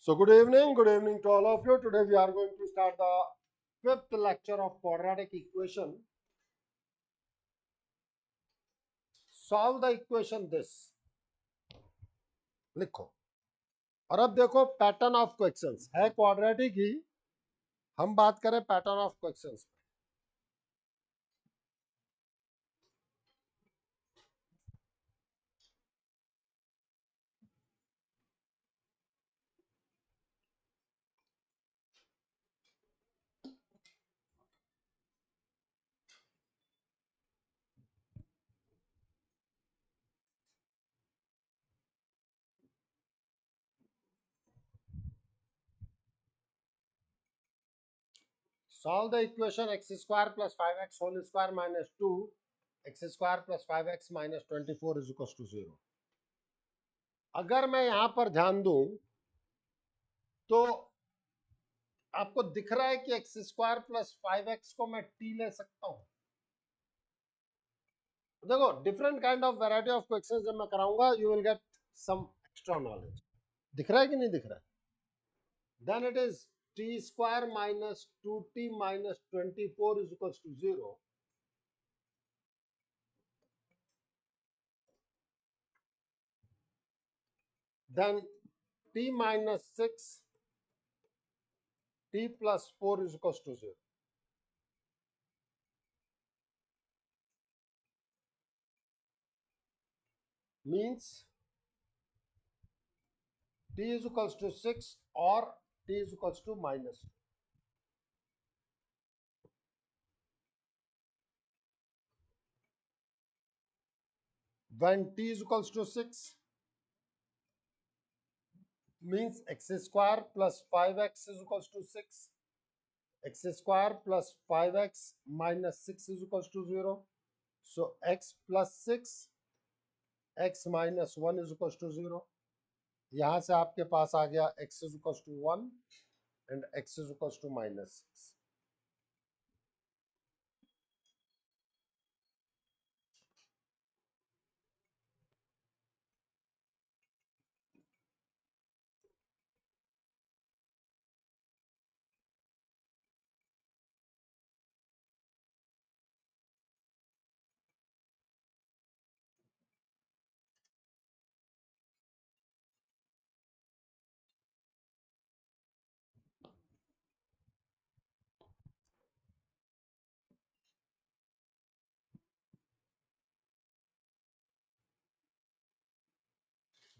So good evening to all of you. Today we are going to start the fifth lecture of quadratic equation. Solve the equation this. लिखो और अब देखो pattern of questions है quadratic ही, हम बात करें pattern of questions. Solve the equation x square plus 5x whole square minus 2 x square plus 5x minus 24 is equals to 0. अगर मैं यहां पर ध्यान दूं तो आपको दिख रहा है कि एक्स स्क्वायर प्लस 5x को मैं t ले सकता हूं. देखो different kind of variety of questions जब मैं कराऊंगा you will get some extra knowledge. दिख रहा है कि नहीं दिख रहा है? Then it is t square minus 2t minus 24 is equals to 0. Then t minus 6 t plus 4 is equals to 0. Means t is equals to 6 or t is equals to minus 2. When t is equals to 6 means x square plus 5x is equals to 6. X square plus 5x minus 6 is equals to 0. So x plus 6 x minus 1 is equals to 0. यहां से आपके पास आ गया x is equals to 1 and x is equals to minus 6.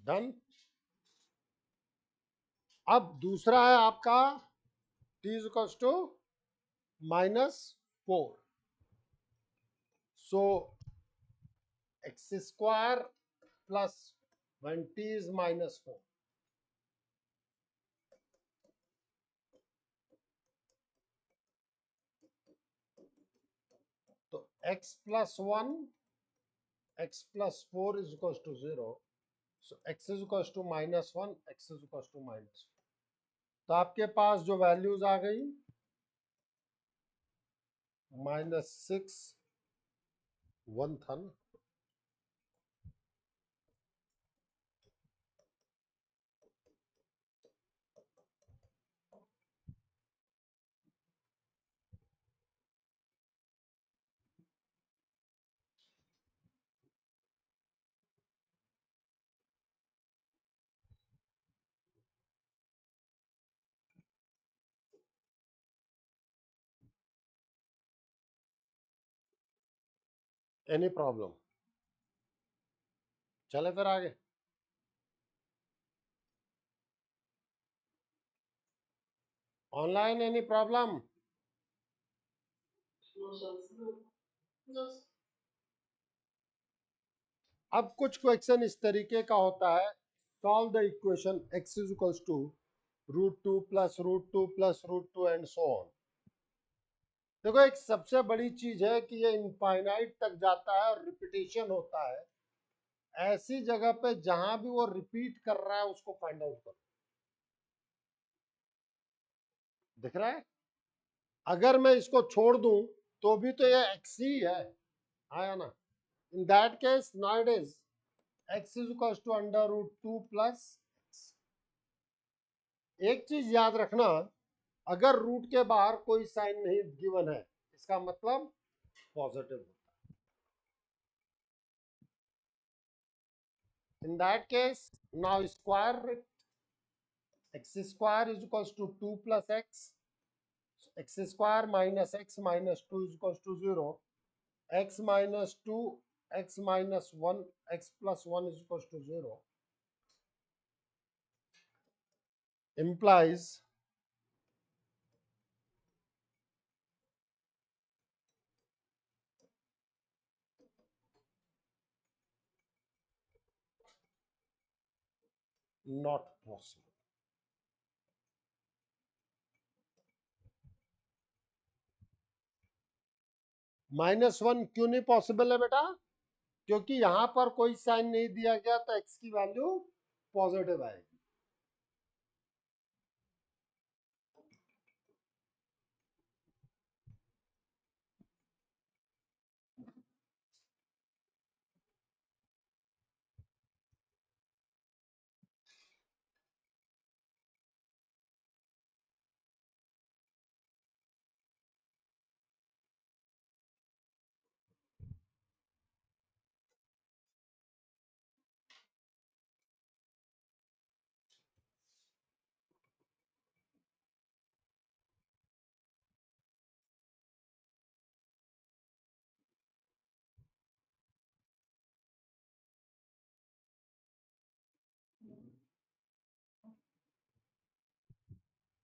Done. अब दूसरा है आपका t is equals to minus 4. So x square plus when t is minus 4. तो x plus 1 x plus 4 is equals to 0. So x is equals to minus 1 x is equals to minus 4. तो आपके पास जो values आ गई -6 1 था ना. Any problem? चले फिर आगे. Online any problem? अब कुछ क्वेश्चन इस तरीके का होता है. Solve the equation x is equals to √2 plus √2 plus √2 and so on. देखो एक सबसे बड़ी चीज है कि ये इनफाइनाइट तक जाता है और रिपीटेशन होता है. ऐसी जगह पे जहां भी वो रिपीट कर रहा है उसको फाइंड आउट करो. दिख रहा है? अगर मैं इसको छोड़ दूं तो भी तो ये x ही है, आया ना. इन that case now it is x is equals to under root 2 plus x. एक चीज याद रखना, अगर रूट के बाहर कोई साइन नहीं गिवन है इसका मतलब पॉजिटिव होता है। In that case now square it, x square is equals to 2 plus x square minus x minus 2 is equals to 0, x minus 2 x minus 1 x plus 1 is equals to 0 implies not possible। -1 क्यों नहीं possible है बेटा? क्योंकि यहां पर कोई sign नहीं दिया गया तो x की वैल्यू पॉजिटिव आएगी।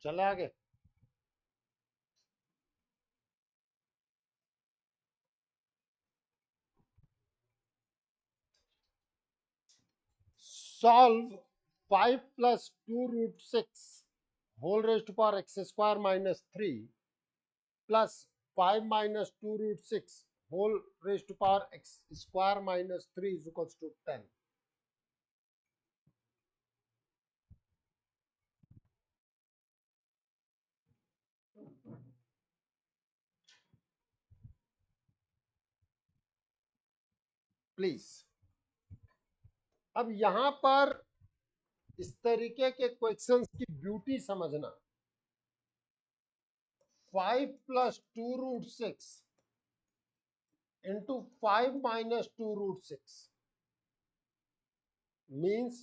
चले आगे। Solve 5 plus 2 root 6 whole raised to power x square minus 3 plus 5 minus 2 root 6 whole raised to power x square minus 3 is equals to 10। Please अब यहां पर इस तरीके के क्वेश्चंस की ब्यूटी समझना। 5 plus 2 root 6 into 5 minus 2 root 6 means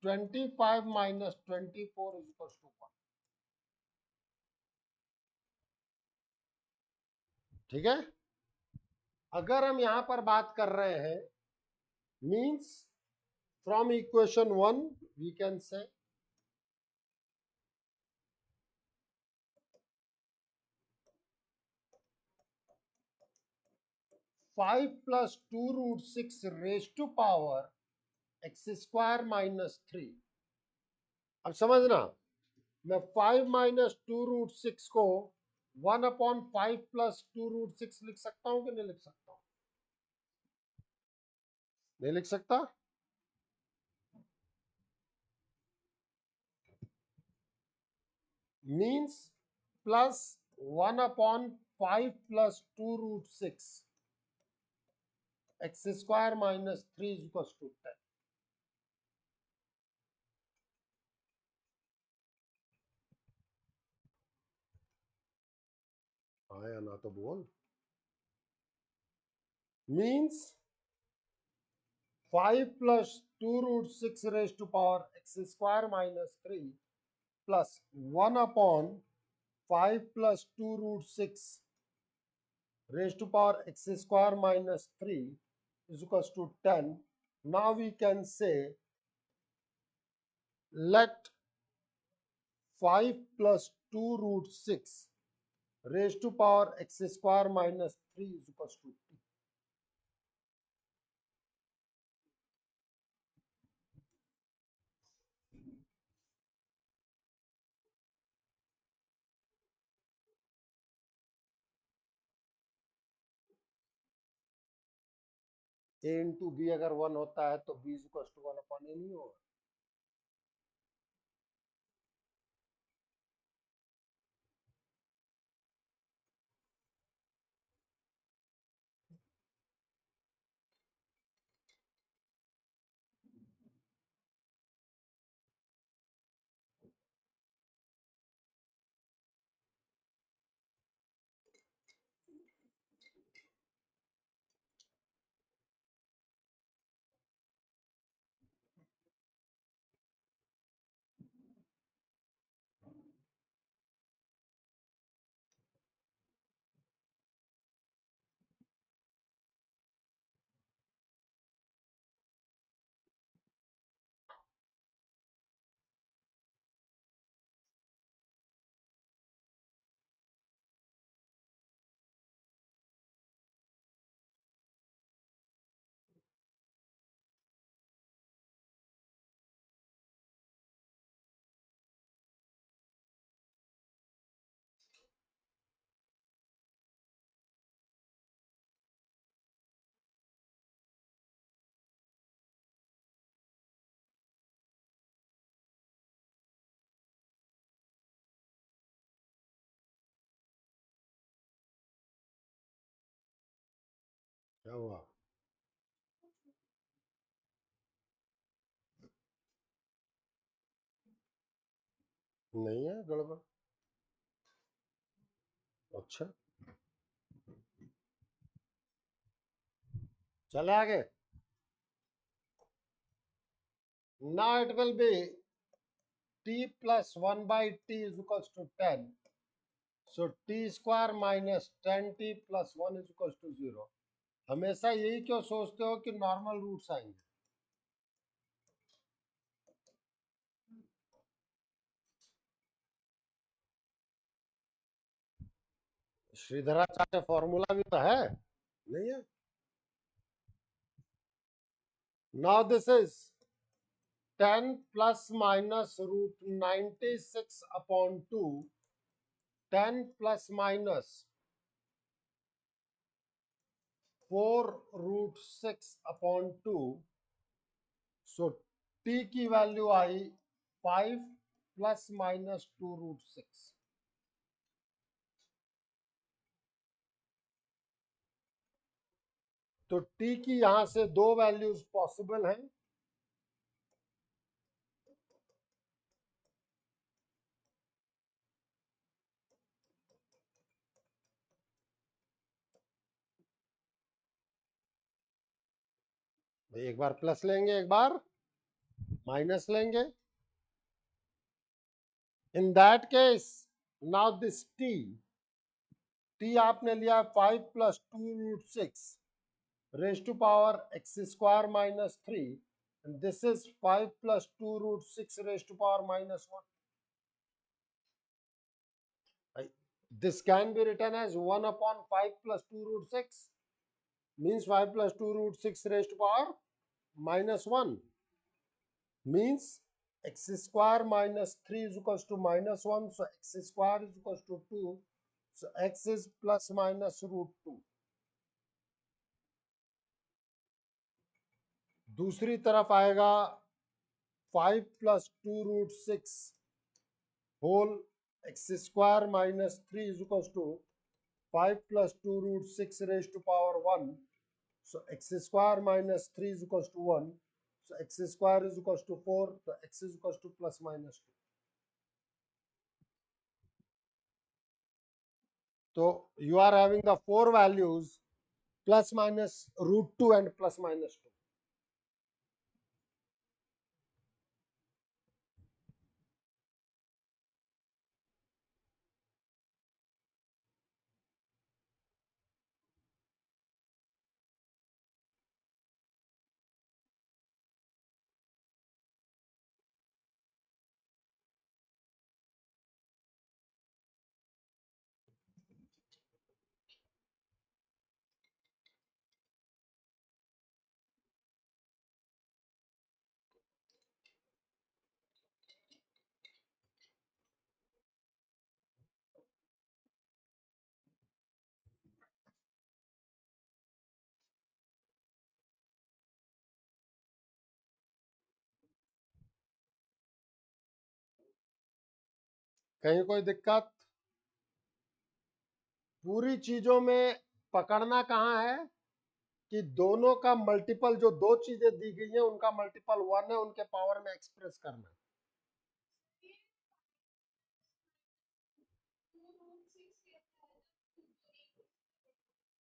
25 minus 24 is equals to 1। ठीक है, अगर हम यहां पर बात कर रहे हैं means from equation 1 we can say 5 plus 2 root 6 raised to power x square minus 3। अब समझना, मैं 5 माइनस 2 रूट 6 को 1/5 प्लस 2 रूट 6 लिख सकता हूं कि नहीं लिख सकता हूं? नहीं लिख सकता। Means plus 1/5 plus 2 root 6 x square minus 3 is equal to 10। हाँ या ना तो बोल। Means 5 plus 2 root 6 raise to power x square minus 3 plus 1/5 plus 2 root 6 raised to power x square minus 3 is equals to 10। Now we can say let 5 plus 2 root 6 raised to power x square minus 3 is equals to t। a into b अगर 1 होता है तो b is equal to 1/a नहीं होगा। क्या हुआ? नहीं है गड़बड़। अच्छा, चले आगे। Now it will be t plus 1 by t is equals to 10. So t square minus 10t plus 1 is equals to 0. हमेशा यही क्यों सोचते हो कि नॉर्मल रूट्स आएंगे? श्रीधराचार्य फॉर्मूला भी तो है, नहीं है? Now this is 10 plus minus root 96 upon 2, 10 plus minus 4 root 6 upon 2। So t की वैल्यू आई 5 प्लस माइनस 2 रूट 6। तो t की यहां से दो वैल्यूज पॉसिबल हैं। एक बार प्लस लेंगे, एक बार माइनस लेंगे। In that case now this t आपने लिया 5 plus 2 root 6 raise to power x square minus 3, and this is 5 plus 2 root 6 raised to power minus 1. This can be written as 1 upon 5 plus 2 root 6, means 5 plus 2 root 6 raised to power minus 1, means x square minus 3 is equals to minus 1, so x square is equals to 2, so x is plus minus root 2. दूसरी तरफ आएगा 5 plus 2 root 6 whole x square minus 3 is equals to 5 plus 2 root 6 raised to power 1. So x square minus 3 is equals to 1. So x square is equals to 4. So x is equals to plus minus 2. So you are having the four values plus minus root 2 and plus minus 2. कहीं कोई दिक्कत? पूरी चीजों में पकड़ना कहाँ है कि दोनों का मल्टीपल, जो दो चीजें दी गई हैं उनका मल्टीपल 1 है, उनके पावर में एक्सप्रेस करना है।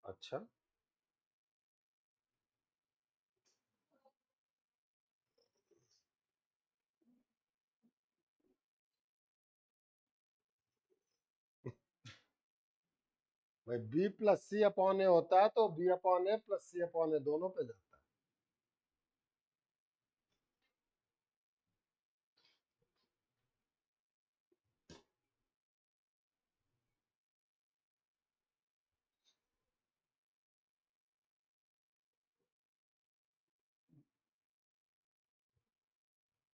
अच्छा, भाई b प्लस सी अपॉन ए होता है तो b अपॉन ए प्लस सी अपॉन ए दोनों पे जाता है।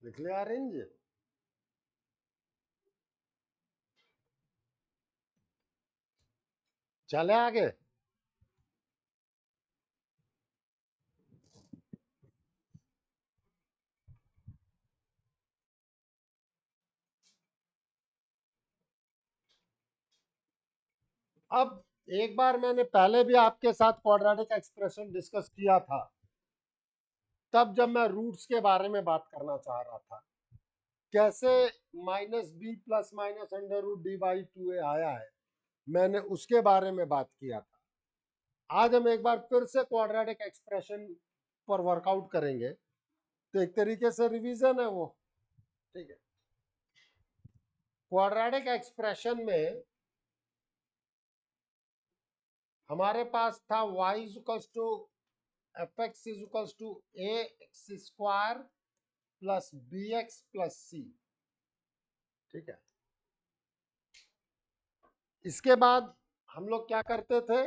लिख लिया रेंज? चले आगे। अब एक बार मैंने पहले भी आपके साथ क्वाड्रेटिक एक्सप्रेशन डिस्कस किया था, तब जब मैं रूट्स के बारे में बात करना चाह रहा था, कैसे minus B plus minus under root D by two A आया है, मैंने उसके बारे में बात किया था। आज हम एक बार फिर से क्वाड्रेटिक एक्सप्रेशन पर वर्कआउट करेंगे, तो एक तरीके से रिवीजन है वो। ठीक है, क्वाड्रेटिक एक्सप्रेशन में हमारे पास था y equals to F x is equals to A X square plus B X plus C. ठीक है, इसके बाद हम लोग क्या करते थे,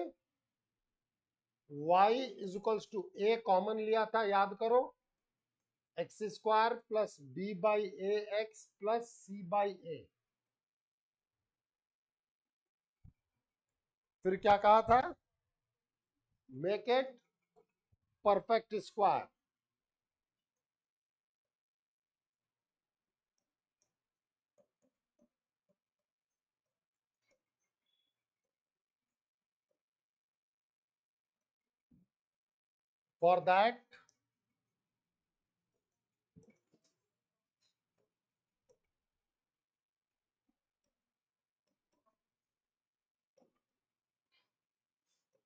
y is equals to A common लिया था, याद करो, X square plus B by A x plus C by A. फिर क्या कहा था, make it perfect square. For that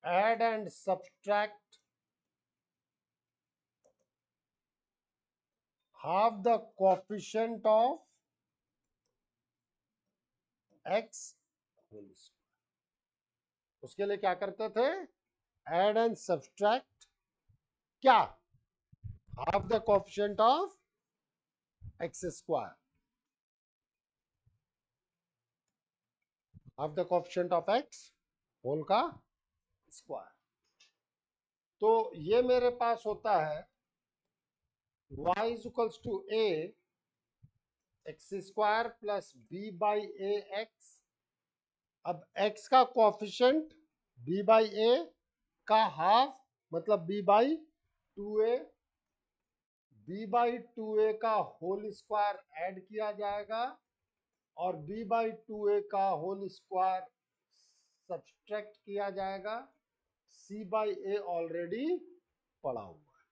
add and subtract half the coefficient of x whole square। उसके लिए क्या करते थे, add and subtract क्या, half the coefficient of x square, half the coefficient of x whole का square. तो ये मेरे पास होता है y is equals to A X square plus B by A X. अब x का कोफिशिएंट b बाई ए का हाफ, मतलब b by two A, b by two A का होल स्क्वायर ऐड किया जाएगा और b बाई टू ए का whole square subtract किया जाएगा। c बाई ए ऑलरेडी पड़ा हुआ है।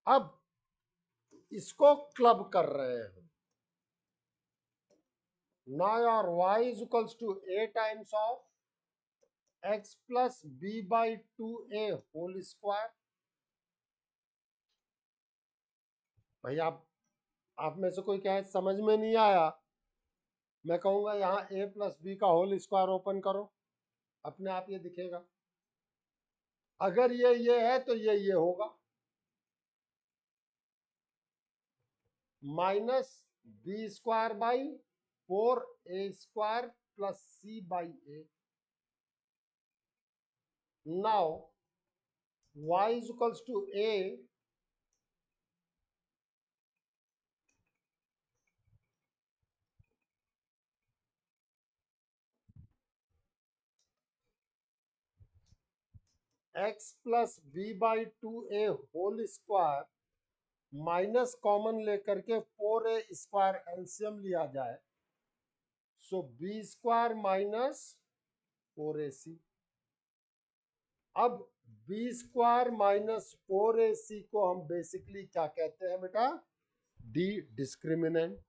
अब इसको क्लब कर रहे हैं, now your y is equals to a times of x plus b by 2a whole square। भाई आप में से कोई कहे समझ में नहीं आया, मैं कहूंगा यहाँ a प्लस बी का होल स्क्वायर ओपन करो, अपने आप ये दिखेगा। अगर ये है तो ये होगा, minus b square by 4a square plus C by a. Now y is equals to a x plus B by two a whole square, minus common लेकर के 4a स्क्वायर एलसीएम लिया जाए, सो बी स्क्वायर माइनस 4ac। अब B square minus 4ac को हम basically क्या कहते हैं बेटा, डी डिस्क्रिमिनेंट।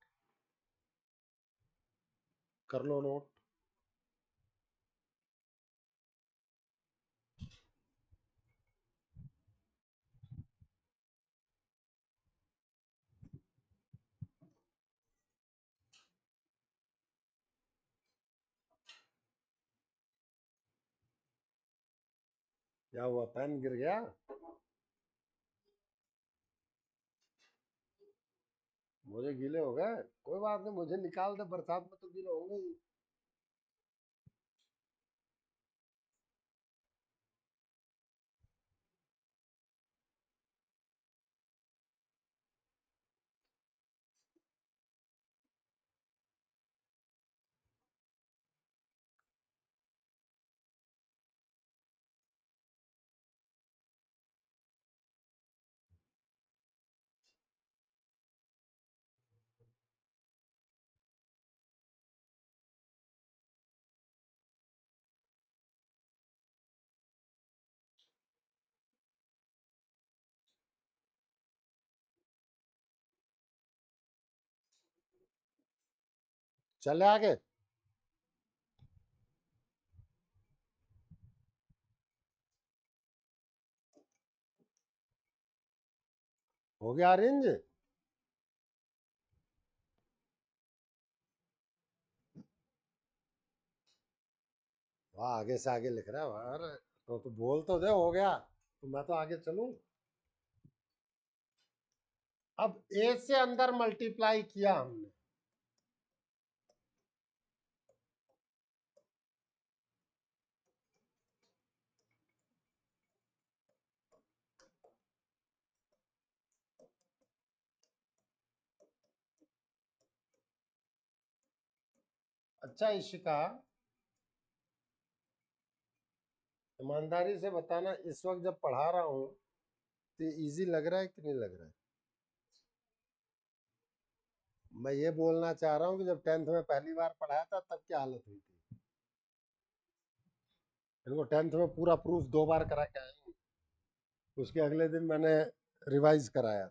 कर लो नोट। क्या हुआ, पेन गिर गया? मुझे गीले हो गए, कोई बात नहीं, मुझे निकाल दे, बरसात में तो गीले होंगे ही। चले आगे। हो गया अरेंज। वाह, आगे से आगे लिख रहा है। अरे तो बोल तो दे हो गया, तो मैं तो आगे चलूं। अब ए से अंदर मल्टीप्लाई किया हमने, अच्छा इशिका, ईमानदारी से बताना, इस वक्त जब पढ़ा रहा हूं तो इजी लग रहा है कि नहीं लग रहा है? मैं ये बोलना चाह रहा हूँ कि जब 10th में पहली बार पढ़ाया था तब क्या हालत हुई थी। इनको 10th में पूरा प्रूफ 2 बार करा के आया हूं। उसके अगले दिन मैंने रिवाइज कराया।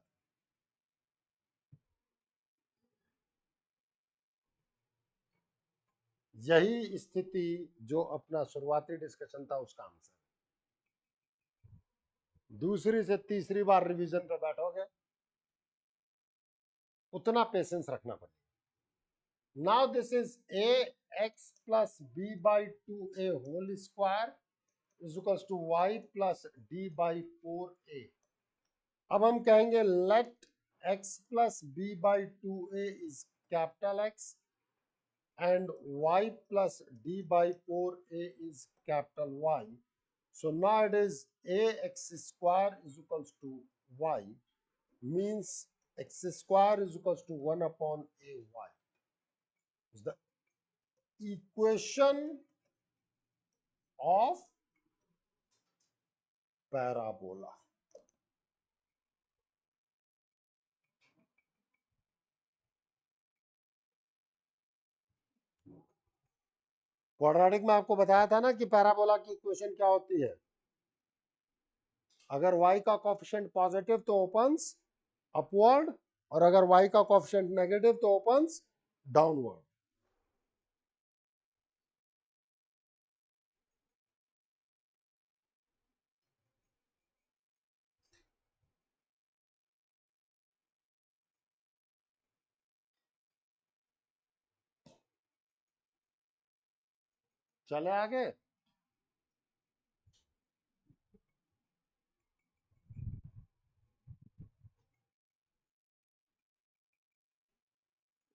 यही स्थिति जो अपना शुरुआती डिस्कशन था उसका आंसर। दूसरी से तीसरी बार रिवीजन पे बैठोगे, उतना पेशेंस रखना पड़ेगा। Now this is a x plus B by 2a whole square is equals to y plus d by 4a। अब हम कहेंगे let x plus B by 2a is capital X and y plus d by 4a is capital Y. So now it is ax square is equals to y, means x square is equals to 1 upon ay. Is the equation of parabola. Quadratic में आपको बताया था ना कि parabola की equation क्या होती है। अगर y का कोफिशिएंट पॉजिटिव तो ओपन्स अपवर्ड, और अगर y का कोफिशिएंट नेगेटिव तो ओपन्स डाउनवर्ड। चले आगे।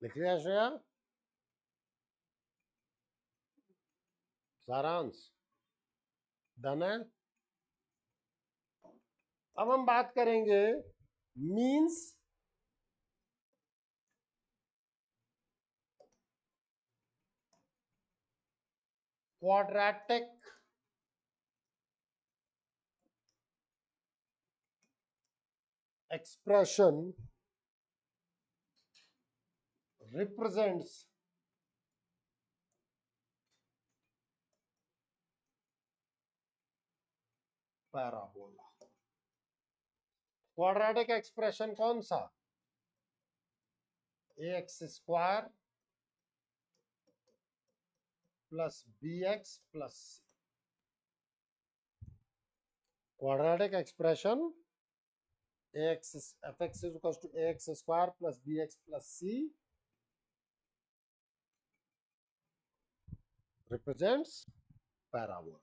लिख लिया श्रेया? सारांश डन है। अब हम बात करेंगे means quadratic expression represents parabola। Quadratic expression कौन सा? ax square plus bx plus c। Quadratic expression ax fx is equals to ax square plus bx plus c represents parabola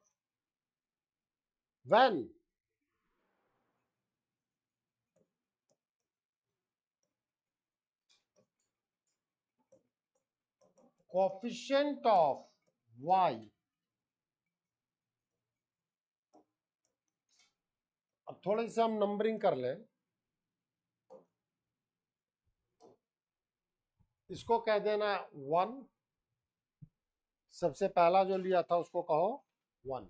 when coefficient of y, अब थोड़ी सी हम numbering कर लें, इसको कह देना 1, सबसे पहला जो लिया था उसको कहो 1।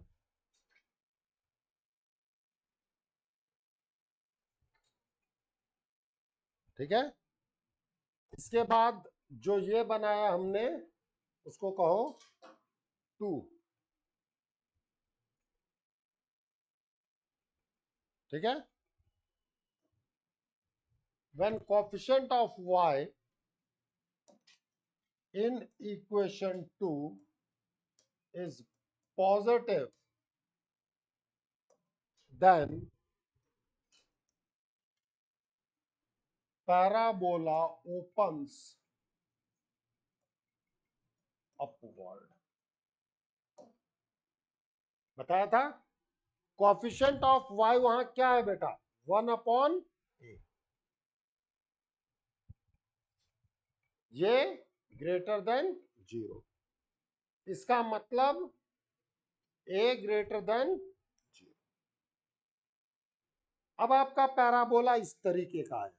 ठीक है, इसके बाद जो ये बनाया हमने उसको कहो 2। ठीक है, when coefficient of y in equation 2 is positive, then parabola opens upward. बताया था कोएफिशिएंट ऑफ y वहां क्या है बेटा, 1/a। ये ग्रेटर देन 0, इसका मतलब a ग्रेटर देन 0। अब आपका पैराबोला इस तरीके का है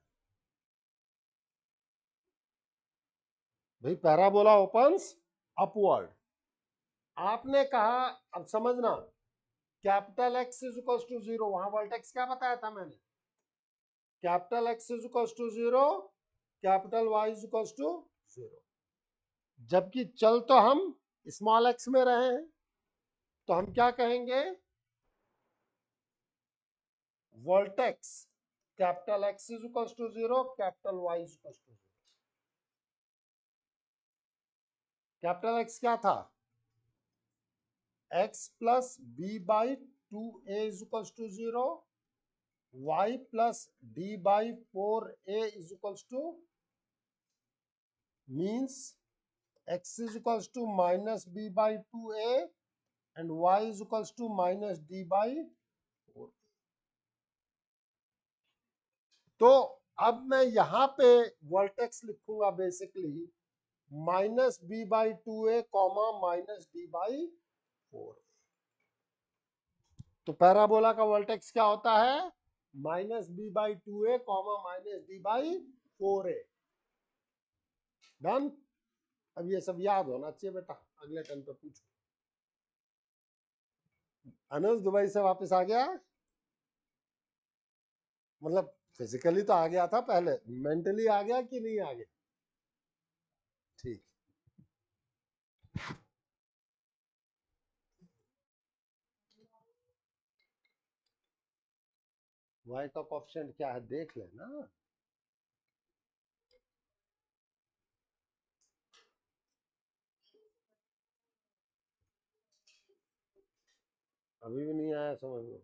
भाई, पैराबोला ओपन्स अपवर्ड। आपने कहा, अब समझना, capital x is equal to 0, वहां वर्टेक्स क्या बताया था मैंने, capital x is equal to 0, capital y is equal to 0। जबकि चल तो हम स्मॉल एक्स में रहे हैं, तो हम क्या कहेंगे, vertex capital x is equal to 0, capital y is equal to 0। Capital x क्या था, x plus B by 2a is equal to 0, y plus d by 4a is equal to, means x is equals to minus b by 2a and y is equals to minus d by 4। तो अब मैं यहां पे vertex लिखूंगा basically minus b by 2a comma minus d by 4। तो parabola का vertex क्या होता है, minus b by 2a comma minus d by 4a। Done. अब ये सब याद होना चाहिए बेटा, अगले टाइम पे पूछो। अनुज दुबई से वापस आ गया, मतलब फिजिकली तो आ गया था पहले, मेंटली आ गया कि नहीं आ गया, ठीक। y का कोएफिशिएंट क्या है देख लेना। अभी भी नहीं आया समझ में,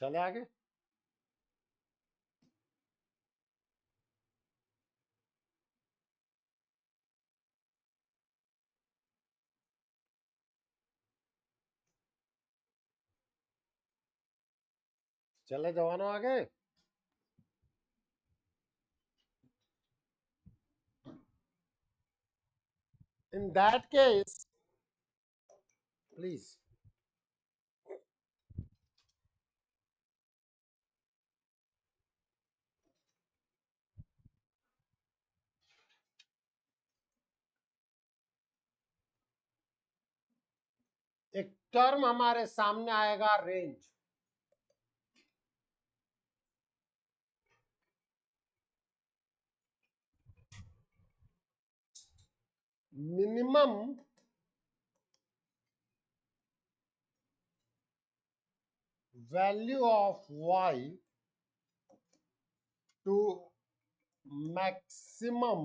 चले आगे। चले जवानों आगे। इन दैट केस प्लीज, एक टर्म हमारे सामने आएगा range, minimum value of y to maximum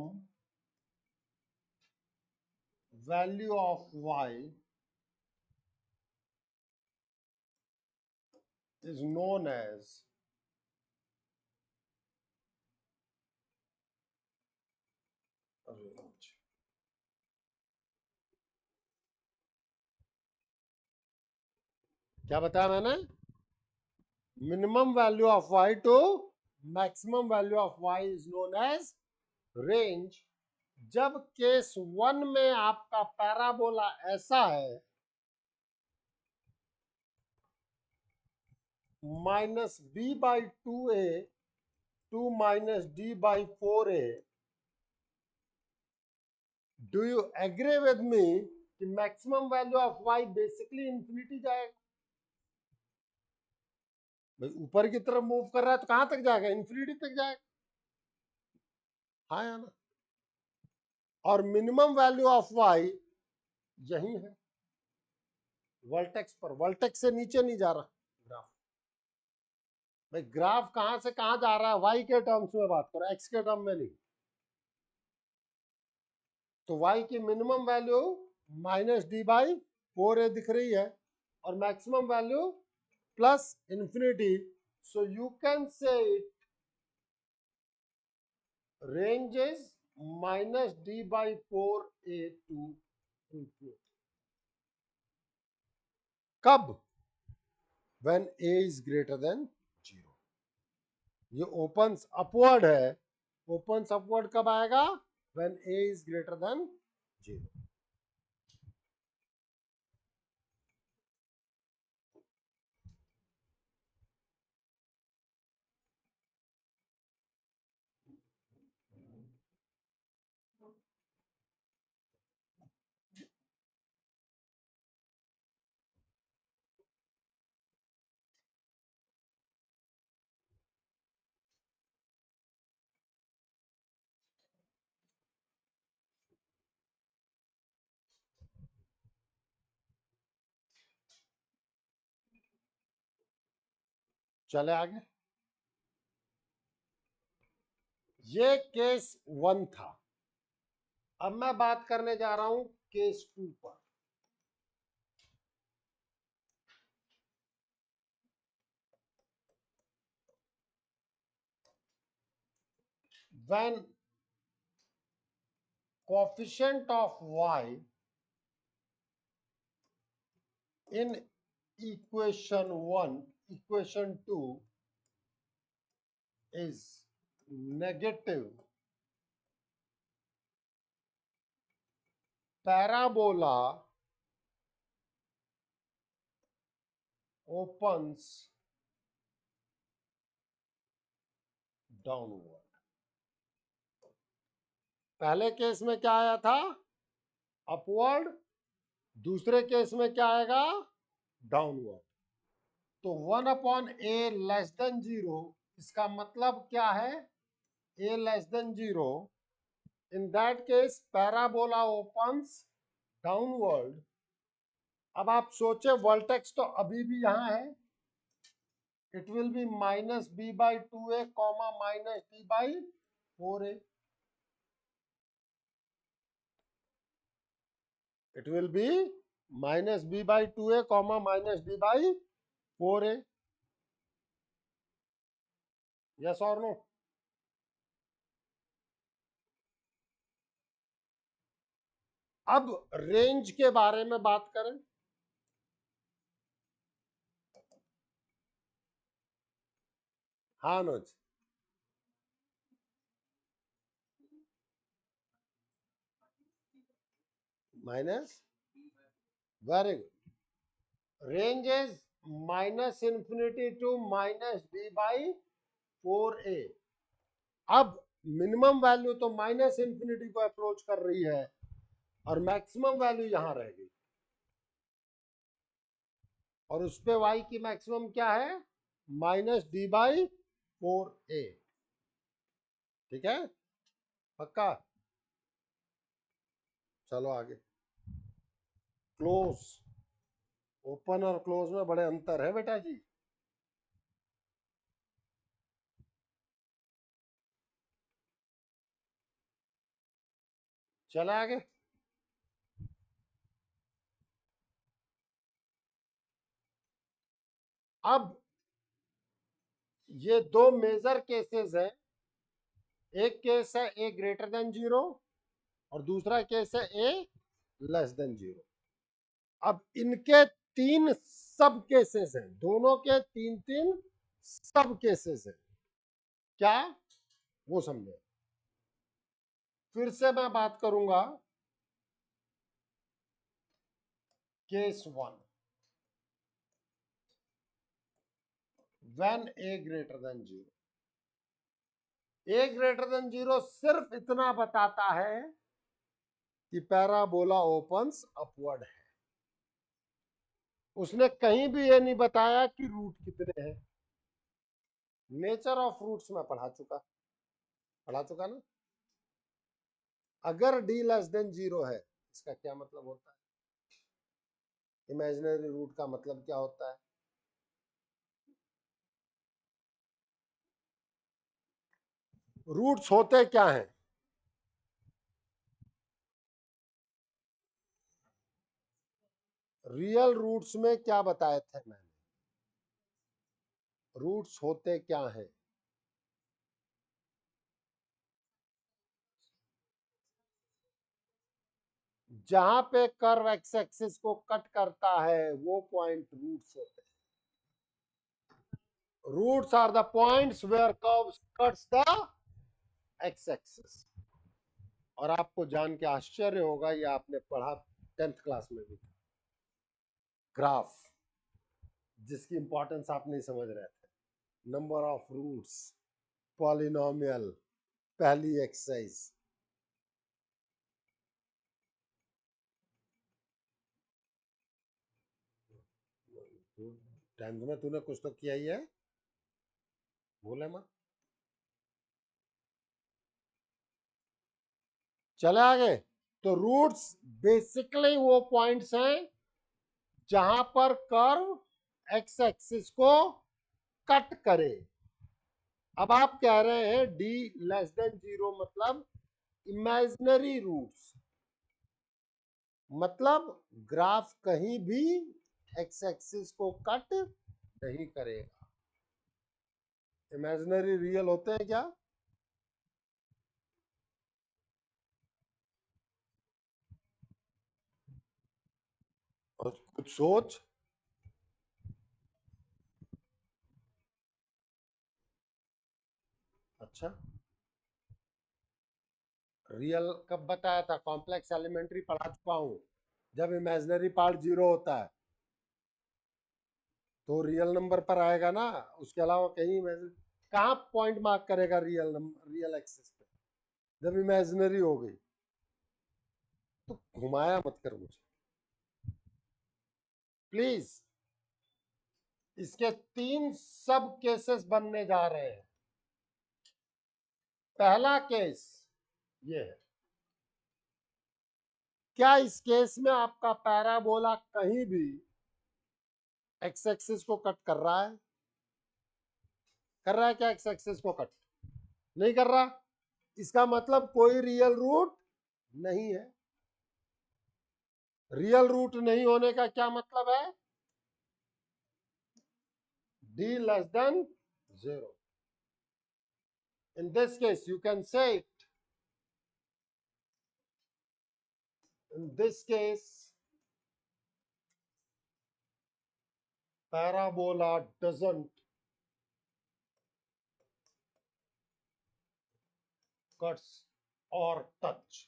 value of y is known as range। क्या बताया मैंने, minimum value of y to maximum value of y is known as range. जब case 1 में आपका पैराबोला ऐसा है, minus b by 2a to minus d by 4a, do you agree with me कि maximum value of y basically infinity जाएगा। भाई ऊपर की तरफ मूव कर रहा है तो कहां तक जाएगा? इंफिनिटी तक जाएगा। हाँ या ना? और मिनिमम वैल्यू ऑफ y यही है, वर्टेक्स पर। वर्टेक्स से नीचे नहीं जा रहा ग्राफ। भाई ग्राफ कहां से कहां जा रहा है? y के टर्म्स में बात करो, x के टर्म में नहीं। तो y की मिनिमम वैल्यू -d/4a दिख रही है और maximum value plus infinity. So you can say it range is -d/4a to infinity. कब? when a is greater than 0. ये opens upward है, opens upward कब आएगा? when a is greater than 0. चले आगे। ये केस 1 था। अब मैं बात करने जा रहा हूं केस 2 पर। when coefficient of y in equation 1, equation 2 is negative, parabola opens downward. पहले केस में क्या आया था? अपवर्ड। दूसरे केस में क्या आएगा? डाउनवर्ड। तो 1/a लेस देन 0, इसका मतलब क्या है? a less than 0, in that case parabola opens downward. अब आप सोचे वर्टेक्स तो अभी भी यहां है, it will be -b/2a, -d/4a. it will be -b/2a, -d/4a. yes or no? अब रेंज के बारे में बात करें। हाँ Anuj, minus, very good. Range is -infinity to -d/4a। अब मिनिमम वैल्यू तो -इंफिनिटी को अप्रोच कर रही है और मैक्सिमम वैल्यू यहां रह गई, और उस पे y की मैक्सिमम क्या है? -d/4a। ठीक है, पक्का? चलो आगे। क्लोज, ओपन और क्लोज में बड़े अंतर है बेटा जी। चले आगे। अब ये दो मेजर केसेस हैं। एक केस है a ग्रेटर देन 0 और दूसरा केस है a लेस देन 0। अब इनके 3 सब केसेस हैं, दोनों के 3 सब केसेस हैं। क्या? वो समझे। फिर से मैं बात करूंगा। Case 1, when a greater than 0। a greater than 0 सिर्फ इतना बताता है कि पैराबोला ओपन्स अपवर्ड है। उसने कहीं भी ये नहीं बताया कि रूट कितने हैं। नेचर ऑफ रूट्स में पढ़ा चुका ना। अगर d लेस देन 0 है, इसका क्या मतलब होता है? इमेजिनरी रूट का मतलब क्या होता है? रूट्स होते क्या हैं? रियल रूट्स में क्या बताए थे मैंने? रूट्स होते क्या हैं? जहां पे कर्व एक्स एक्सिस को कट करता है वो पॉइंट रूट्स होते हैं। Roots are the points where curve cuts the x axis. और आपको जान के आश्चर्य होगा, ये आपने पढ़ा 10th क्लास में भी, ग्राफ, जिसकी इंपॉर्टेंस आप नहीं समझ रहे थे। नंबर ऑफ रूट्स, पॉलिनोमियल, पहली एक्सरसाइज। टेंथ में तूने कुछ तो किया ही है, भूले मत। चले आगे। तो रूट्स बेसिकली वो पॉइंट्स हैं जहां पर कर्व एक्स एक्सिस को कट करे। अब आप कह रहे हैं d लेस देन 0 मतलब इमेजिनरी रूट्स, मतलब ग्राफ कहीं भी एक्स एक्सिस को कट नहीं करेगा। इमेजिनरी रियल होते हैं क्या? और कुछ सोच। अच्छा, रियल कब बताया था? कॉम्प्लेक्स एलिमेंट्री पढ़ा चुका हूं, जब इमेजिनरी पार्ट 0 होता है तो रियल नंबर पर आएगा ना। उसके अलावा कहीं इमेजिन कहाँ पॉइंट मार्क करेगा रियल नंबर, रियल एक्सिस पे, जब इमेजिनरी हो गई। तो घुमाया मत कर मुझे प्लीज। इसके 3 सब केसेस बनने जा रहे हैं। पहला केस ये है, क्या इस केस में आपका पैराबोला कहीं भी एक्स एक्सिस को कट कर रहा है? कर रहा है क्या एक्स एक्सिस को कट? नहीं कर रहा। इसका मतलब कोई रियल रूट नहीं है। रियल रूट नहीं होने का क्या मतलब है? d less than 0. In this case you can say it, in this case parabola doesn't cuts or touch.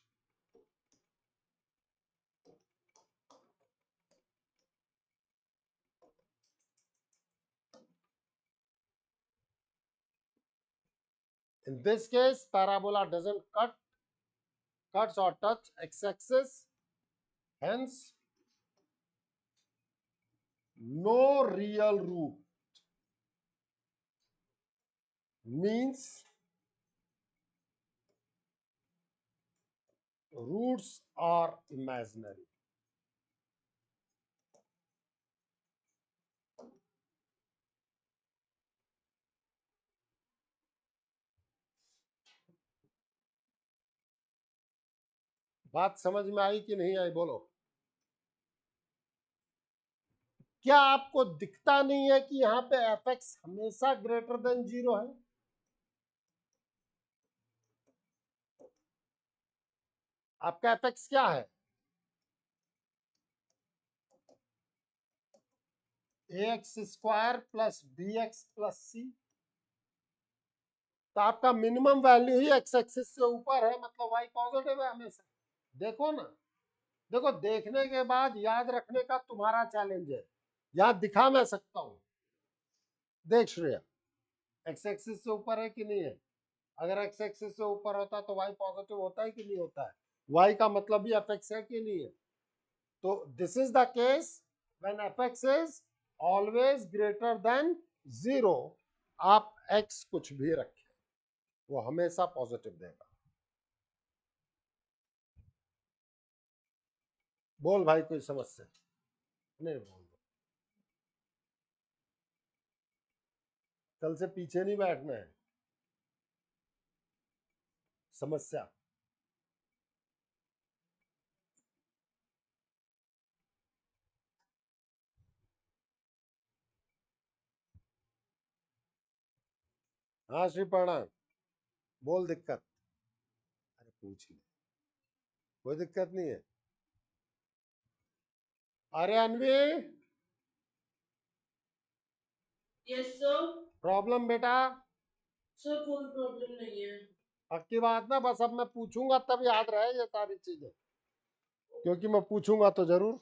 In this case parabola doesn't cuts or touch x-axis, hence no real root, means roots are imaginary. बात समझ में आई कि नहीं आई? बोलो। क्या आपको दिखता नहीं है कि यहां पे एफ एक्स हमेशा ग्रेटर देन 0 है? आपका एफ एक्स क्या है? A X square plus B X plus C. तो आपका मिनिमम वैल्यू ही एक्स एक्सिस से ऊपर है, मतलब वाई पॉजिटिव है हमेशा। देखो ना, देखो, देखने के बाद याद रखने का तुम्हारा चैलेंज है। यहां दिखा मैं सकता हूं, देख श्रेया, एक्स एक्सिस से ऊपर है कि नहीं है? अगर एक्स एक्सिस से ऊपर होता तो वाई पॉजिटिव होता है कि नहीं होता है? y का मतलब भी एफ एक्स है कि नहीं है? तो this is the case when F x is always greater than 0। आप x कुछ भी रखें, वो हमेशा पॉजिटिव देगा। बोल भाई, कोई समस्या? नहीं बोल, कल से पीछे नहीं बैठना है। समस्या? हाँ श्रीपर्णा, बोल दिक्कत। अरे पूछ ले, कोई दिक्कत नहीं है। अरे अनवी, यस सर। प्रॉब्लम बेटा? सर कोई प्रॉब्लम नहीं है। पक्की बात ना? बस अब मैं पूछूंगा तब याद रहे ये सारी चीजें, क्योंकि मैं पूछूंगा तो जरूर।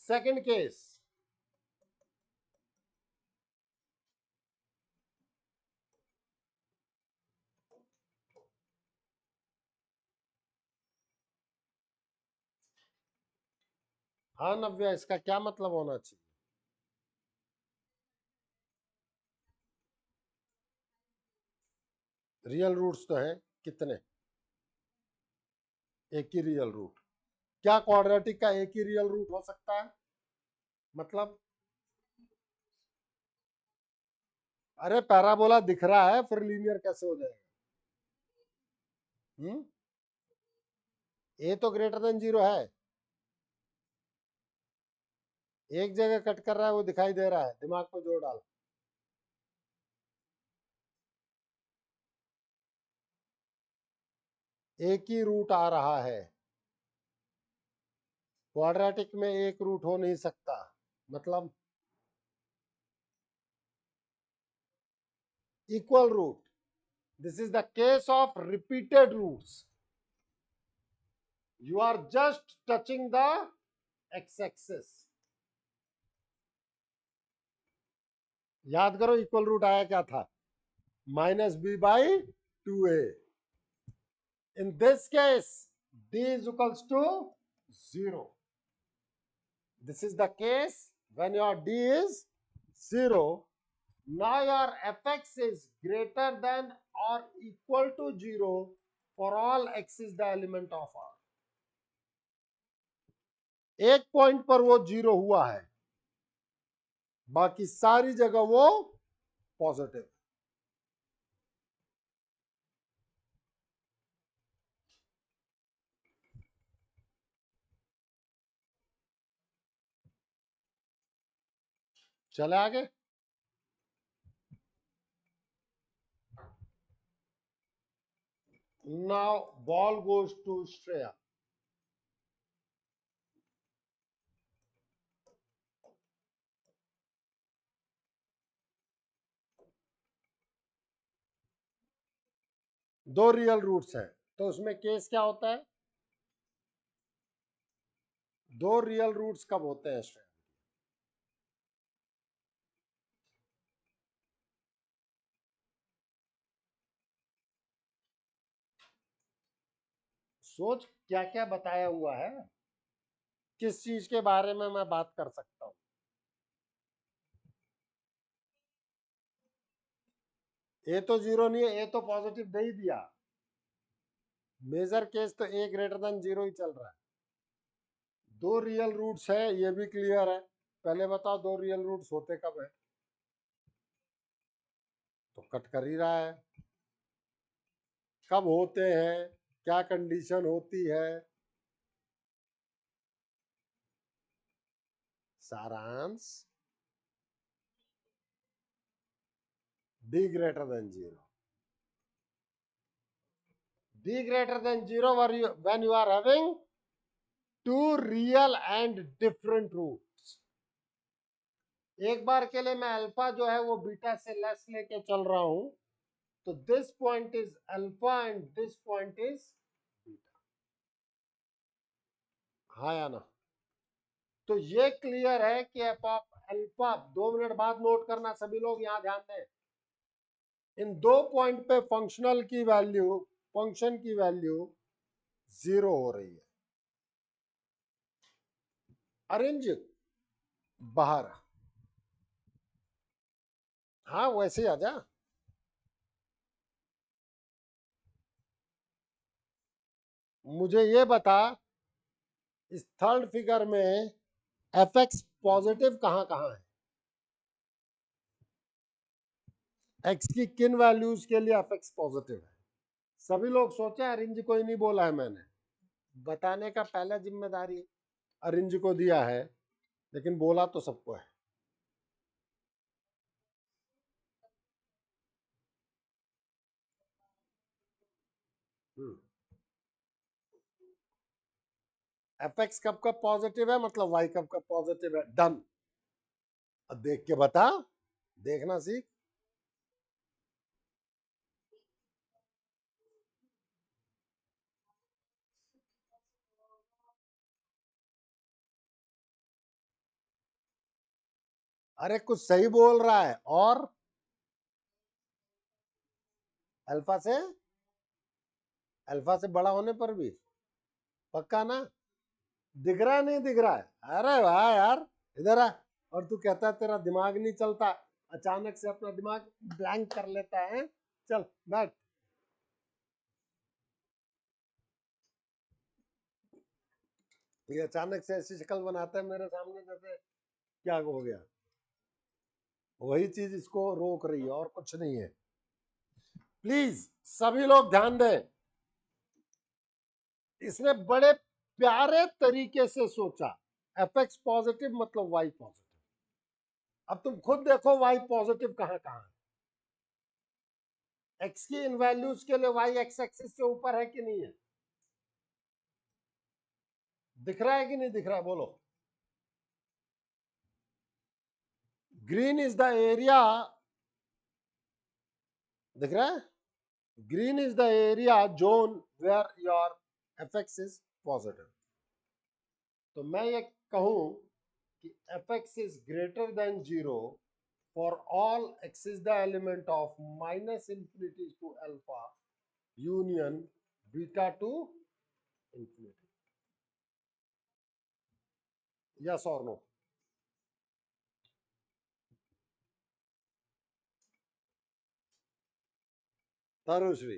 सेकंड केस, हाँ नव्या, इसका क्या मतलब होना चाहिए? रियल रूट्स तो हैं कितने? एक ही रियल रूट। क्या क्वाड्रेटिक का एक ही रियल रूट हो सकता है? मतलब अरे पैराबोला दिख रहा है, फिर लीनियर कैसे हो जाएगा? ए तो ग्रेटर देन 0 है। एक जगह कट कर रहा है, वो दिखाई दे रहा है, दिमाग पे जोर डाल। एक ही रूट आ रहा है, क्वाड्रेटिक में एक रूट हो नहीं सकता। मतलब equal root, this is the case of repeated roots. You are just touching the x-axis. याद करो इक्वल रूट आया क्या था? -b/2a। In this case, d is equals to 0. This is the case when your d is 0. Now your fx is greater than or equal to 0 for all x is the element of R. एक point पर वो 0 हुआ है, बाकी सारी जगह वो positive. चले आगे। Now ball goes to Shreya. दो रियल रूट्स हैं, तो उसमें केस क्या होता है? दो रियल रूट्स कब होते हैं श्रेया? सोच क्या क्या बताया हुआ है, किस चीज के बारे में मैं बात कर सकता हूं। ए तो 0 नहीं है, ए तो पॉजिटिव दे ही दिया। मेजर केस तो ए ग्रेटर देन 0 ही चल रहा है। दो रियल रूट्स है, ये भी क्लियर है। पहले बताओ दो रियल रूट्स होते कब है? तो कट कर ही रहा है। कब होते हैं, क्या कंडीशन होती है? सारांश, d greater than 0. d greater than 0 when you are having two real and different roots. एक बार के लिए मैं अल्फा जो है वो बीटा से लेस लेके चल रहा हूं, तो this point is alpha and this point is beta. हाँ या ना? तो ये क्लियर है कि एफ ऑफ अल्फा, 2 मिनट बाद नोट करना सभी लोग, यहां ध्यान दें। इन दो पॉइंट पे फंक्शन की वैल्यू 0 हो रही है। अरेंज बाहर, हाँ वैसे ही आ जा। मुझे ये बता, इस थर्ड फिगर में एफ एक्स पॉजिटिव कहां कहां है? एक्स की किन वैल्यूज के लिए एफ एक्स पॉजिटिव है? सभी लोग सोचे अरेंज कोई नहीं बोला है, मैंने बताने का पहला जिम्मेदारी अरेंज को दिया है, लेकिन बोला तो सबको है। एफ एक्स कब कब पॉजिटिव है, मतलब वाई कब कब पॉजिटिव है। डन। अब देख के बता, देखना सीख। अरे कुछ सही बोल रहा है। और अल्फा से, अल्फा से बड़ा होने पर भी पक्का ना? दिख रहा है नहीं दिख रहा है? अरे वाह यार, इधर आ। और तू कहता है तेरा दिमाग नहीं चलता, अचानक से अपना दिमाग ब्लैंक कर लेता है। चल बैठ। ये अचानक से ऐसी शक्ल बनाता है मेरे सामने जैसे क्या हो गया। वही चीज इसको रोक रही है और कुछ नहीं है। प्लीज सभी लोग ध्यान दें, इसने बड़े प्यारे तरीके से सोचा। एफ एक्स पॉजिटिव मतलब वाई पॉजिटिव। अब तुम खुद देखो वाई पॉजिटिव कहां कहां है। एक्स की इन वैल्यूज के लिए वाई एक्स एक्सिस से ऊपर है कि नहीं है? दिख रहा है कि नहीं दिख रहा है, बोलो। ग्रीन इज द एरिया, दिख रहा है? Green is the area zone where your f x is positive. तो मैं ये कहूं कि f x is greater than 0 for all x is the element of minus infinity to alpha union beta to infinity. Yes or no? तरुश्री,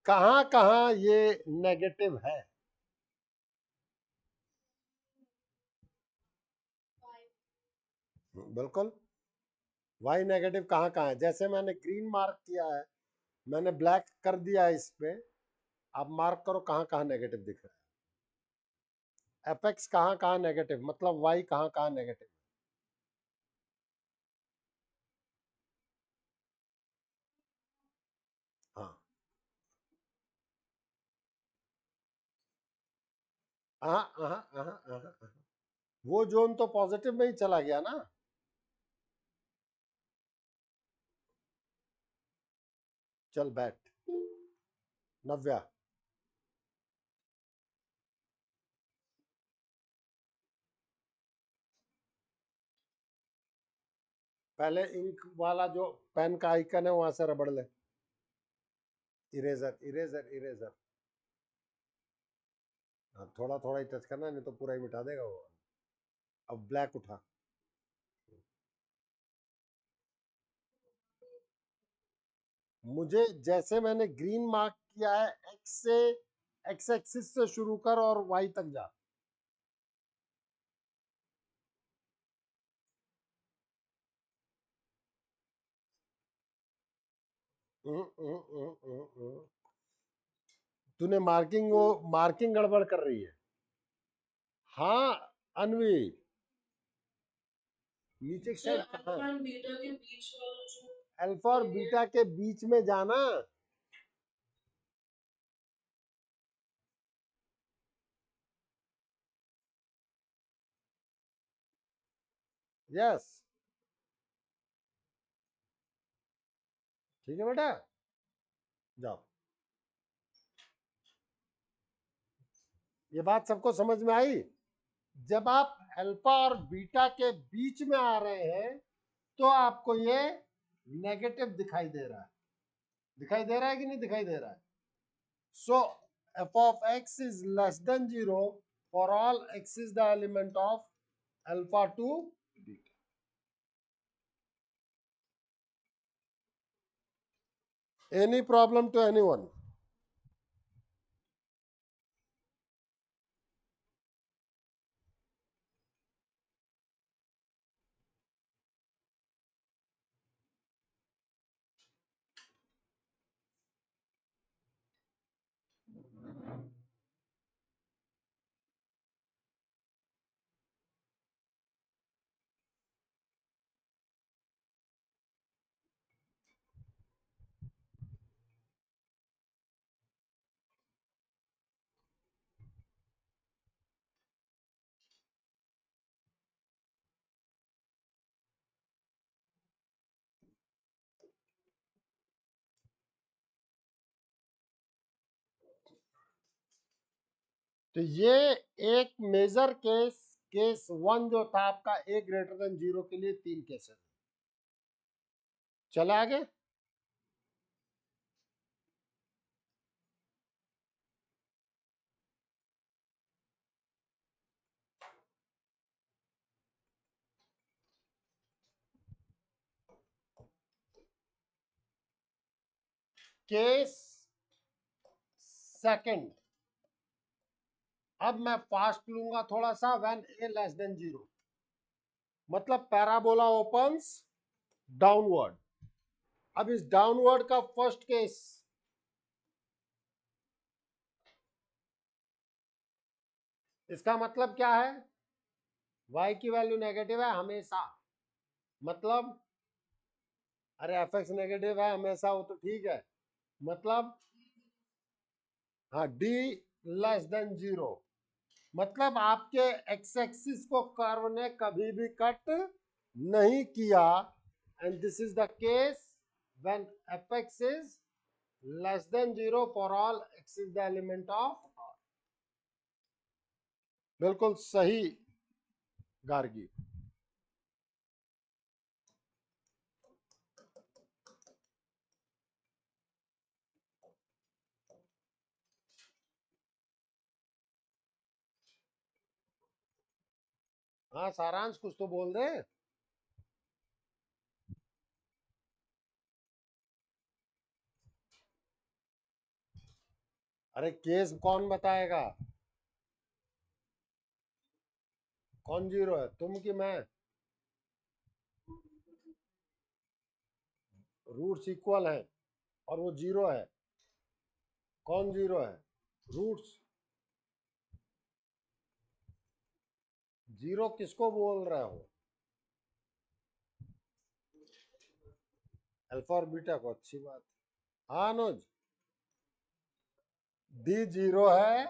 कहां कहां ये negative है? बिल्कुल। वाई नेगेटिव कहां कहां है? जैसे मैंने ग्रीन मार्क किया है, मैंने ब्लैक कर दिया है इस पे। आप मार्क करो कहां कहां नेगेटिव दिख रहा है। एफ एक्स कहां कहां नेगेटिव, मतलब वाई कहां कहां नेगेटिव। हाँ हाँ हाँ हाँ हाँ हाँ। वो जोन तो पॉजिटिव में ही चला गया ना। चल बैठ। नव्या, पहले इंक वाला जो पेन का आइकन है वहां से रबड़ ले। Eraser eraser eraser. हाँ थोड़ा थोड़ा ही टच करना, नहीं तो पूरा ही मिटा देगा वो। अब ब्लैक उठा। मुझे जैसे मैंने ग्रीन मार्क किया है, एक्स से, एक्स एक्सिस से शुरू कर और वाई तक जा। तूने मार्किंग, वो मार्किंग गड़बड़ कर रही है। हाँ अनवी, नीचे की सर साइड कहाँ? अल्फा एंड बीटा के बीच वाला जो अल्फा और बीटा के बीच में जाना। यस, ठीक है बेटा, जाओ। ये बात सबको समझ में आई? जब आप अल्फा और बीटा के बीच में आ रहे हैं तो आपको ये नेगेटिव दिखाई दे रहा है। दिखाई दे रहा है कि नहीं दिखाई दे रहा है? सो f of x is less than 0 for all x is the element of alpha to beta. Any problem to anyone? तो ये एक मेजर केस, केस 1 जो था आपका a ग्रेटर देन 0 के लिए 3 केसेस। चले आगे। केस सेकंड, अब मैं फास्ट लूंगा थोड़ा सा। व्हेन a लेस देन 0, मतलब पैराबोला ओपन्स डाउनवर्ड। अब इस डाउनवर्ड का फर्स्ट केस, इसका मतलब क्या है? y की वैल्यू नेगेटिव है हमेशा। मतलब अरे एफ एक्स नेगेटिव है हमेशा, वो तो ठीक है। मतलब हाँ, d लेस देन 0, मतलब आपके एक्स एक्सिस को कर्व ने कभी भी कट नहीं किया। And this is the case when F x is less than 0 for all x is the element of R। बिल्कुल सही गार्गी। हाँ सारांश, कुछ तो बोल दे। अरे केस कौन बताएगा? कौन 0 है, तुम कि मैं? रूट्स इक्वल है और वो 0 है। कौन 0 है? रूट्स। 0 किसको बोल रहे हो? अल्फा और बीटा को। अच्छी बात। हाँ अनुज, डी 0 है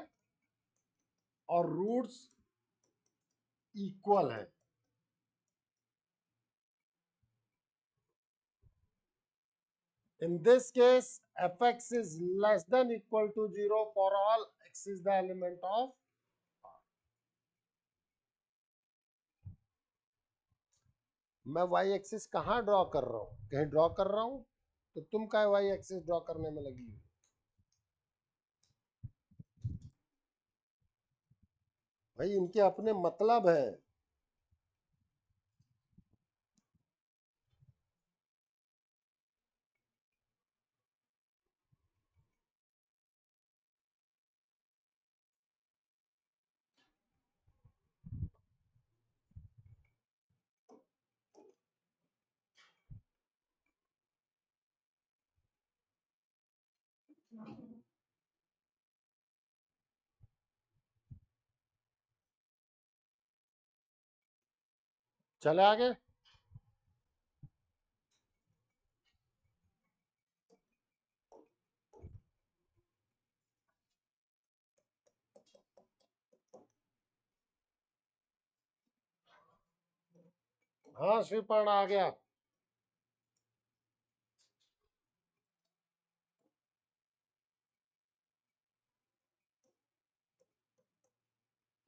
और रूट्स इक्वल है। In this case, fx is less than equal to 0 for all x is the element of R. मैं y एक्सिस कहाँ ड्रॉ कर रहा हूँ? कहीं ड्रॉ कर रहा हूँ? तो तुम क्या y एक्सिस ड्रॉ करने में लगी हुई? भाई इनके अपने मतलब है। चले आगे। हाँ श्रीपर्ण आ गया।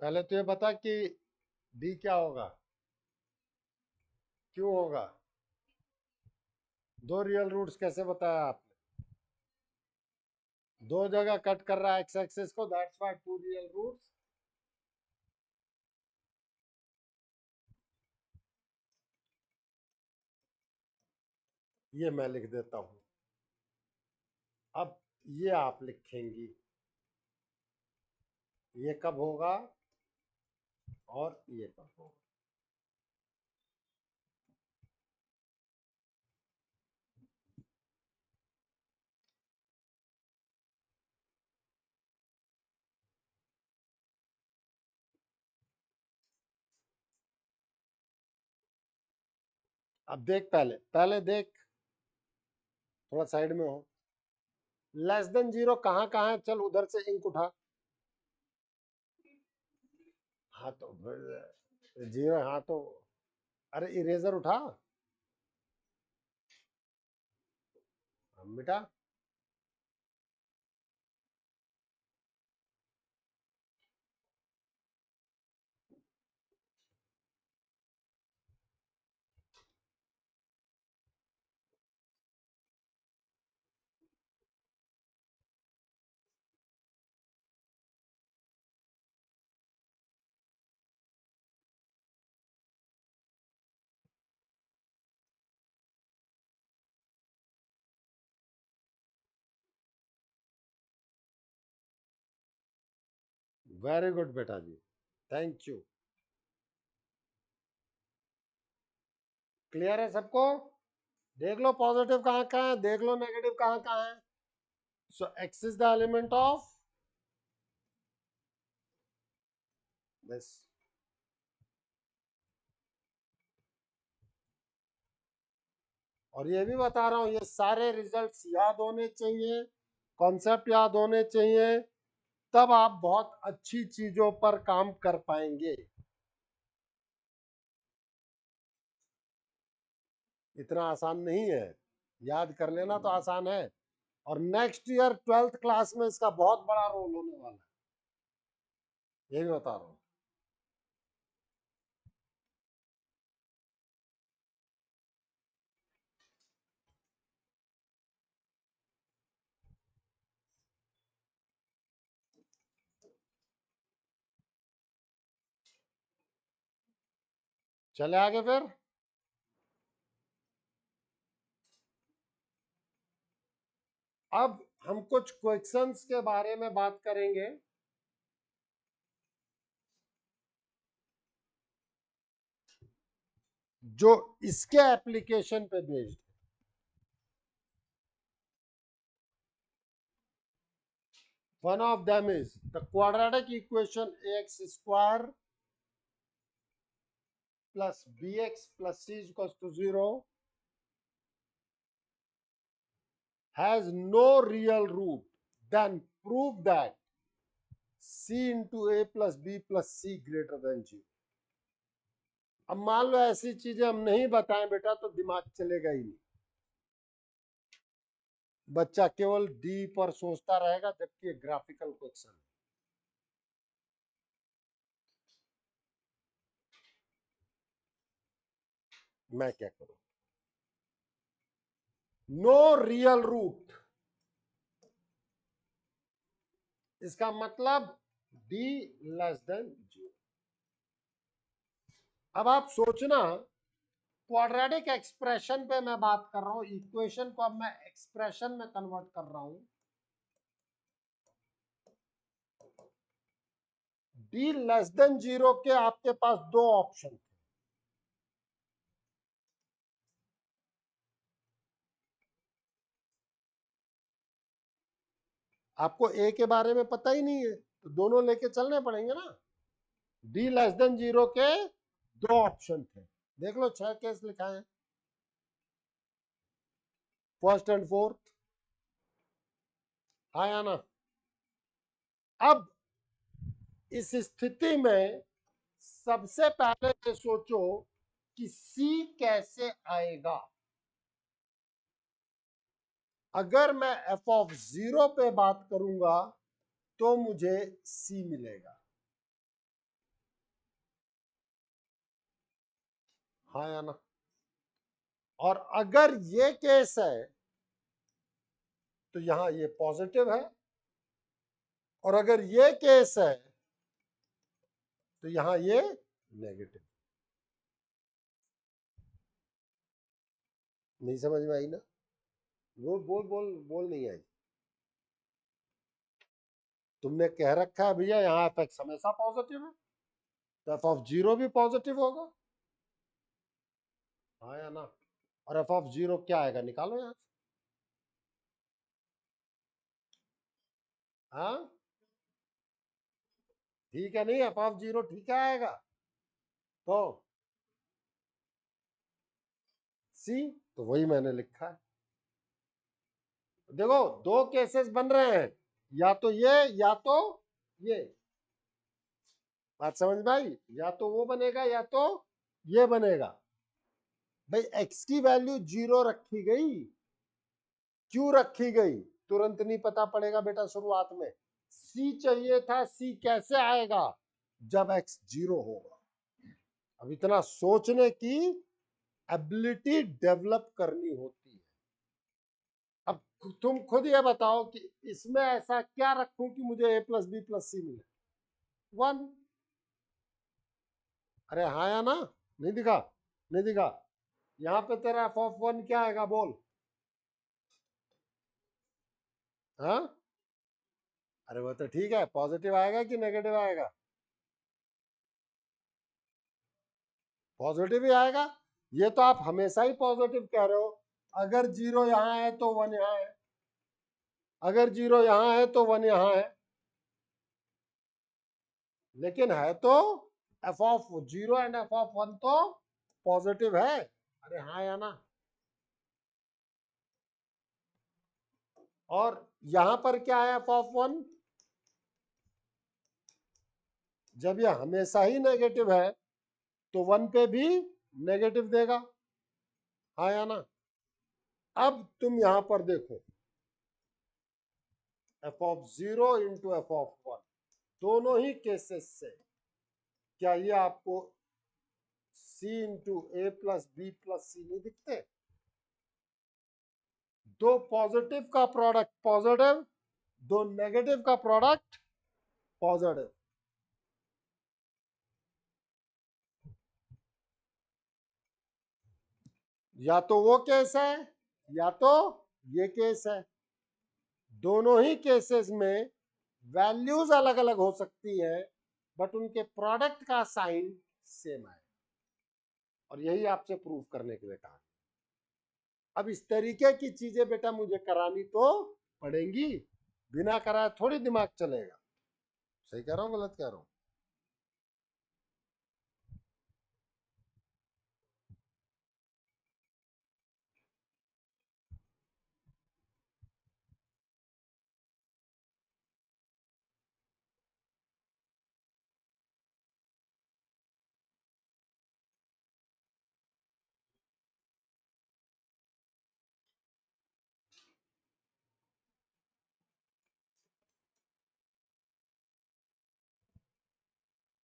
पहले तो ये बता कि डी क्या होगा, क्यों होगा। दो रियल रूट्स कैसे बताया आपने, दो जगह कट कर रहा है एक्स एक्सिस को, that's why two real roots. ये मैं लिख देता हूं। अब ये आप लिखेंगी, ये कब होगा और ये कब होगा। अब देख, पहले पहले देख, थोड़ा साइड में हो। लेस देन जीरो कहाँ कहाँ है, चल उधर से इंक उठा। हाँ तो जीरो, हाँ तो अरे इरेजर उठा, मिटा। वेरी गुड बेटा जी, थैंक यू। क्लियर है सबको। देख लो पॉजिटिव कहाँ कहाँ है, देख लो नेगेटिव कहाँ कहाँ है। So X is the element of this. और ये भी बता रहा हूं, ये सारे रिजल्ट्स याद होने चाहिए, कॉन्सेप्ट याद होने चाहिए, तब आप बहुत अच्छी चीजों पर काम कर पाएंगे। इतना आसान नहीं है, याद कर लेना तो आसान है। और नेक्स्ट ईयर 12th क्लास में इसका बहुत बड़ा रोल होने वाला है, ये भी बता रहा हूं। चले आगे फिर। अब हम कुछ क्वेश्चंस के बारे में बात करेंगे। जो इसके एप्लीकेशन पे based. One of them is the quadratic equation ax square plus bx plus c equals to 0 has no real root, then prove that c into a plus b plus c greater than 0। अब मान लो ऐसी चीजें हम नहीं बताएं बेटा तो दिमाग चलेगा ही नहीं, बच्चा केवल डी पर सोचता रहेगा, जबकि ग्राफिकल क्वेश्चन। मैं क्या करूं, नो रियल रूट, इसका मतलब डी लेस देन 0। अब आप सोचना, क्वाड्रेटिक एक्सप्रेशन पे मैं बात कर रहा हूं, इक्वेशन को अब मैं एक्सप्रेशन में कन्वर्ट कर रहा हूं। डी लेस देन 0 के आपके पास दो ऑप्शन थे। आपको ए के बारे में पता ही नहीं है तो दोनों लेके चलने पड़ेंगे ना। डी लेस देन 0 के दो ऑप्शन थे, देख लो 6 केस लिखा है, फर्स्ट एंड फोर्थ। हाँ या ना। अब इस स्थिति में सबसे पहले ये सोचो कि सी कैसे आएगा। अगर मैं एफ ऑफ 0 पे बात करूंगा तो मुझे सी मिलेगा। हाँ या ना? और अगर ये केस है तो यहां ये पॉजिटिव है, और अगर ये केस है तो यहां ये नेगेटिव। नहीं समझ में आई ना? बोल बोल बोल बोल, नहीं आई? तुमने कह रखा है भैया यहाँ एफ एक्स हमेशा पॉजिटिव है, तो एफ ऑफ जीरो भी पॉजिटिव होगा। हाँ या ना? और एफ ऑफ जीरो क्या आएगा, निकालो यहाँ से। हाँ ठीक है, नहीं एफ ऑफ जीरो ठीक है आएगा तो सी, तो वही मैंने लिखा है। देखो दो केसेस बन रहे हैं, या तो ये या तो ये। बात समझ में आई? या तो वो बनेगा या तो ये बनेगा। भाई एक्स की वैल्यू जीरो रखी गई, क्यों रखी गई तुरंत नहीं पता पड़ेगा बेटा शुरुआत में। सी चाहिए था, सी कैसे आएगा जब एक्स जीरो होगा। अब इतना सोचने की एबिलिटी डेवलप करनी होती है। अब तुम खुद ये बताओ कि इसमें ऐसा क्या रखूं कि मुझे ए प्लस बी प्लस सी मिले, वन। अरे हाँ या ना? नहीं दिखा? नहीं दिखा? यहाँ पे तेरा एफ ऑफ वन क्या आएगा बोल? हाँ अरे वो तो ठीक है, पॉजिटिव आएगा कि नेगेटिव आएगा? पॉजिटिव ही आएगा। ये तो आप हमेशा ही पॉजिटिव कह रहे हो। अगर जीरो यहाँ है तो वन यहाँ है, अगर जीरो यहाँ है तो वन यहाँ है, लेकिन है तो F of zero and F of one तो पॉजिटिव है। अरे हाँ या ना? और यहां पर क्या है एफ ऑफ वन? जब यह हमेशा ही नेगेटिव है तो वन पे भी नेगेटिव देगा। हाँ या ना? अब तुम यहां पर देखो, F of zero into F of one, दोनों ही केसेस से क्या ये आपको सी इंटू ए प्लस बी प्लस सी नहीं दिखते? दो पॉजिटिव का प्रोडक्ट पॉजिटिव, दो नेगेटिव का प्रोडक्ट पॉजिटिव। या तो वो केस है या तो ये केस है। दोनों ही केसेस में वैल्यूज अलग अलग हो सकती है, बट उनके प्रोडक्ट का साइन सेम है। और यही आपसे प्रूव करने के लिए कहा। अब इस तरीके की चीजें बेटा मुझे करानी तो पड़ेंगी, बिना कराए थोड़ी दिमाग चलेगा। सही कह रहा हूँ गलत कह रहा हूँ?